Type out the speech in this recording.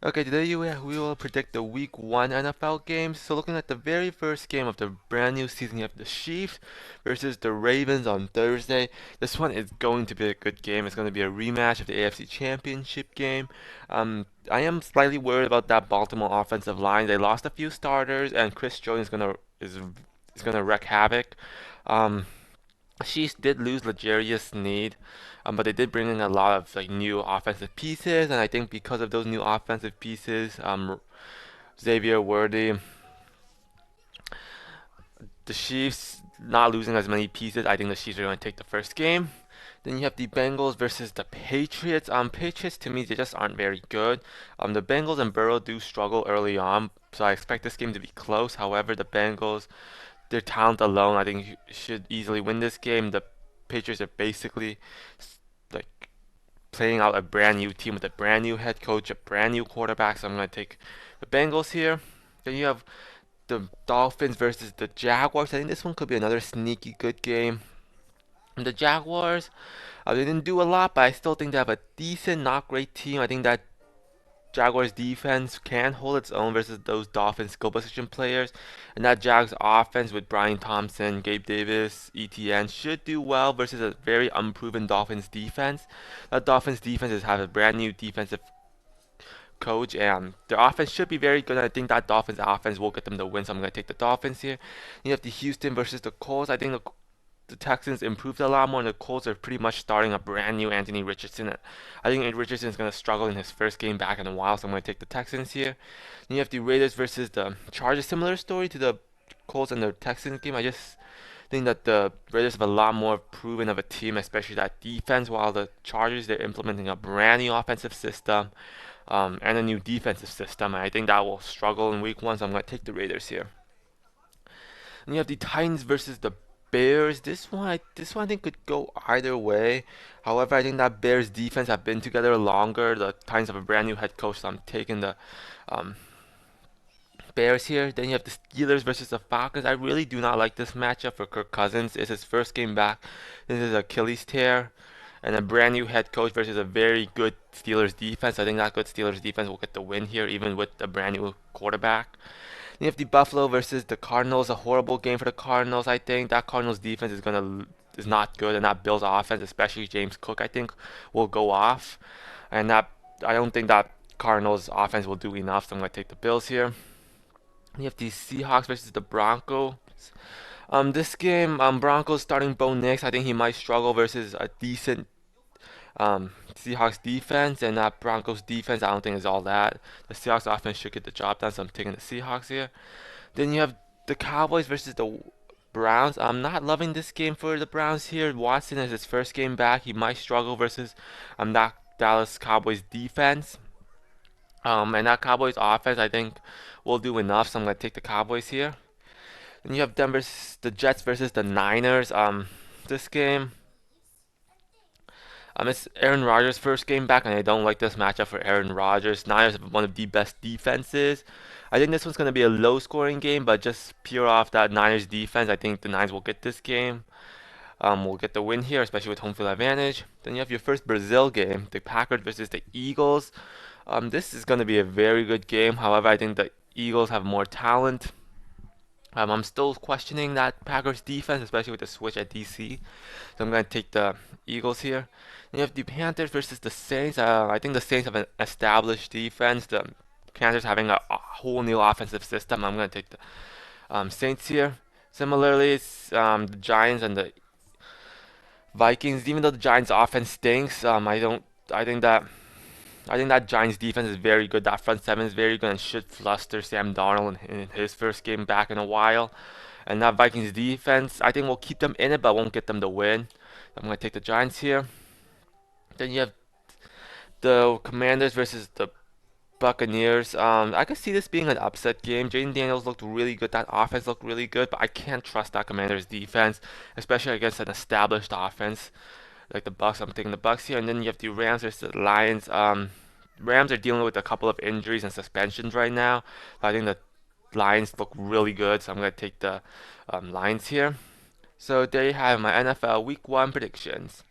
Okay, today we will predict the Week 1 NFL games. So looking at the very first game of the brand new season, you have the Chiefs versus the Ravens on Thursday. This one is going to be a good game. It's going to be a rematch of the AFC Championship game. I am slightly worried about that Baltimore offensive line. They lost a few starters, and Chris Jones is gonna wreak havoc. Um, Chiefs did lose L'Jarius Sneed, but they did bring in a lot of like new offensive pieces, and I think because of those new offensive pieces, Xavier Worthy, the Chiefs not losing as many pieces, I think the Chiefs are going to take the first game. Then you have the Bengals versus the Patriots. Patriots to me they just aren't very good. The Bengals and Burrow do struggle early on, so I expect this game to be close. However, the Bengals, their talent alone, I think should easily win this game. The Patriots are basically like playing out a brand new team with a brand new head coach, a brand new quarterback. So I'm going to take the Bengals here. Then you have the Dolphins versus the Jaguars. I think this one could be another sneaky good game. The Jaguars, they didn't do a lot, but I still think they have a decent, not great team. I think that Jaguars defense can hold its own versus those Dolphins skill position players. And that Jags offense with Brian Thompson, Gabe Davis, ETN should do well versus a very unproven Dolphins defense. That Dolphins defense has had a brand new defensive coach and their offense should be very good. I think that Dolphins offense will get them the win, so I'm going to take the Dolphins here. You have the Houston versus the Colts. I think the Texans improved a lot more, and the Colts are pretty much starting a brand new Anthony Richardson. I think Richardson is going to struggle in his first game back in a while, so I'm going to take the Texans here. Then you have the Raiders versus the Chargers. Similar story to the Colts and the Texans game. I just think that the Raiders have a lot more proven of a team, especially that defense, while the Chargers, they're implementing a brand new offensive system and a new defensive system. And I think that will struggle in week one, so I'm going to take the Raiders here. And you have the Titans versus the Bears. This one I think could go either way. However, I think that Bears defense have been together longer. The Titans have a brand new head coach, so I'm taking the um, Bears here. Then you have the Steelers versus the Falcons. I really do not like this matchup for Kirk Cousins. It's his first game back. This is Achilles tear. And a brand new head coach versus a very good Steelers defense. I think that good Steelers defense will get the win here, even with a brand new quarterback. You have the Buffalo versus the Cardinals. A horrible game for the Cardinals. I think that Cardinals defense is not good, and that Bills offense, especially James Cook, I think will go off. And that I don't think that Cardinals offense will do enough. So I'm gonna take the Bills here. You have the Seahawks versus the Broncos. This game, Broncos starting Bo Nix. I think he might struggle versus a decent Seahawks defense, and that Broncos defense I don't think is all that. The Seahawks offense should get the job done, so I'm taking the Seahawks here. Then you have the Cowboys versus the Browns. I'm not loving this game for the Browns here. Watson is his first game back. He might struggle versus that Dallas Cowboys defense. And that Cowboys offense I think will do enough, so I'm gonna take the Cowboys here. Then you have the Jets versus the Niners. This game. It's Aaron Rodgers' first game back, and I don't like this matchup for Aaron Rodgers. Niners have one of the best defenses. I think this one's going to be a low-scoring game, but just pure off that Niners defense, I think the Niners will get this game. We'll get the win here, especially with home field advantage. Then you have your first Brazil game, the Packers versus the Eagles. This is going to be a very good game. However, I think the Eagles have more talent. I'm still questioning that Packers defense, especially with the switch at DC. So I'm going to take the Eagles here. And you have the Panthers versus the Saints. I think the Saints have an established defense. The Panthers having a whole new offensive system. I'm going to take the Saints here. Similarly, it's the Giants and the Vikings. Even though the Giants' offense stinks, I don't. I think that Giants defense is very good. That front seven is very good and should fluster Sam Darnold in his first game back in a while. And that Vikings defense, I think will keep them in it, but won't get them the win. I'm going to take the Giants here. Then you have the Commanders versus the Buccaneers. I could see this being an upset game. Jaden Daniels looked really good. That offense looked really good, but I can't trust that Commanders defense, especially against an established offense like the Bucks. I'm taking the Bucks here, and then you have the Rams versus the Lions. Rams are dealing with a couple of injuries and suspensions right now. I think the Lions look really good, so I'm going to take the Lions here. So there you have my NFL Week 1 predictions.